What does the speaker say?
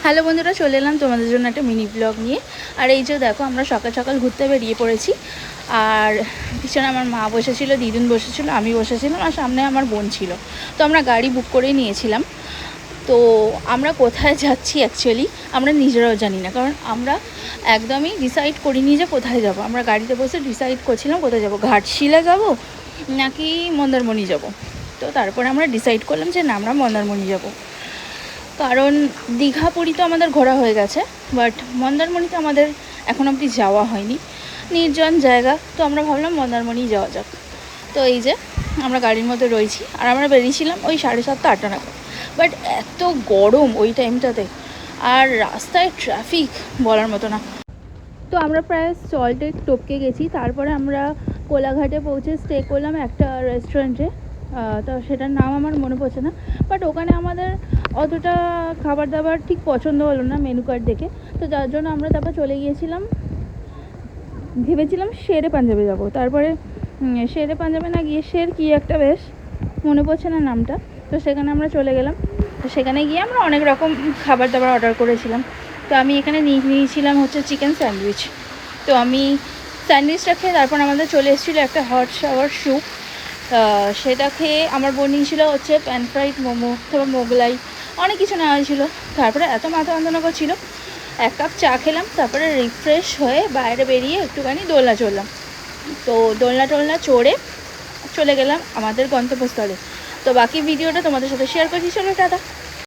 Hello বন্ধুরা, চলে এলাম তোমাদের জন্য একটা মিনি ব্লগ নিয়ে। আর এই যে দেখো, আমরা সকাল সকাল ঘুরতে বেরিয়ে পড়েছি। আর পিছনে আমার মা বসেছিল, দিদুন বসেছিল, আমি বসেছিলাম, আর সামনে আমার বোন ছিল। তো আমরা গাড়ি বুক করেই নিয়েছিলাম। তো আমরা কোথায় যাচ্ছি অ্যাকচুয়ালি আমরা নিজেরাও জানি না, কারণ আমরা একদমই ডিসাইড করিনি যে কোথায় যাব। আমরা গাড়িতে বসে ডিসাইড করছিলাম কোথায় যাব, ঘাটশিলা যাব নাকি মন্দারমণি যাব। তো তারপরে আমরা ডিসাইড করলাম যে না, আমরা মন্দারমণি যাব। কারণ দীঘা পুরী তো আমাদের ঘোরা হয়ে গেছে, বাট মন্দারমণিতে আমাদের এখন অবধি যাওয়া হয়নি, নির্জন জায়গা। তো আমরা ভাবলাম মন্দারমণি যাওয়া যাক। তো এই যে আমরা গাড়ির মধ্যে রয়েছি, আর আমরা বেরিয়েছিলাম ওই 7:30-8টা নাগাদ। বাট এত গরম ওই টাইমটাতে, আর রাস্তায় ট্রাফিক বলার মতো না। তো আমরা প্রায় সল্টে টপকে গেছি। তারপরে আমরা কোলাঘাটে পৌঁছে স্টে করলাম একটা রেস্টুরেন্টে। তো সেটার নাম আমার মনে পড়ছে না, বাট ওখানে আমাদের অতটা খাবার দাবার ঠিক পছন্দ হলো না মেনু কার্ড দেখে। তো যার জন্য আমরা তারপর চলে গিয়েছিলাম, ভেবেছিলাম শেরে পাঞ্জাবে যাব। তারপরে শেরে পাঞ্জাবে না গিয়ে শের কি একটা, বেশ মনে পড়ছে না নামটা। তো সেখানে আমরা চলে গেলাম। তো সেখানে গিয়ে আমরা অনেক রকম খাবার দাবার অর্ডার করেছিলাম। তো আমি এখানে নিয়েছিলাম হচ্ছে চিকেন স্যান্ডউইচ। তো আমি স্যান্ডউইচটা খেয়ে তারপর আমাদের চলে এসেছিলো একটা হট শাওয়ার স্যুপ। সেটা খেয়ে আমার বোন নিয়েছিল হচ্ছে প্যান ফ্রাইড মোমো, তারপর মোগলাই, অনেক কিছু নেওয়া হয়েছিল। তারপরে এত মাথা যন্ত্রণা করছিল, 1 কাপ চা খেলাম। তারপরে রিফ্রেশ হয়ে বাইরে বেরিয়ে একটুখানি দোলনা চড়লাম। তো দোলনা টোলনা চড়ে চলে গেলাম আমাদের গন্তব্যস্থলে। তো বাকি ভিডিওটা তোমাদের সাথে শেয়ার করছি, চলো টাটা।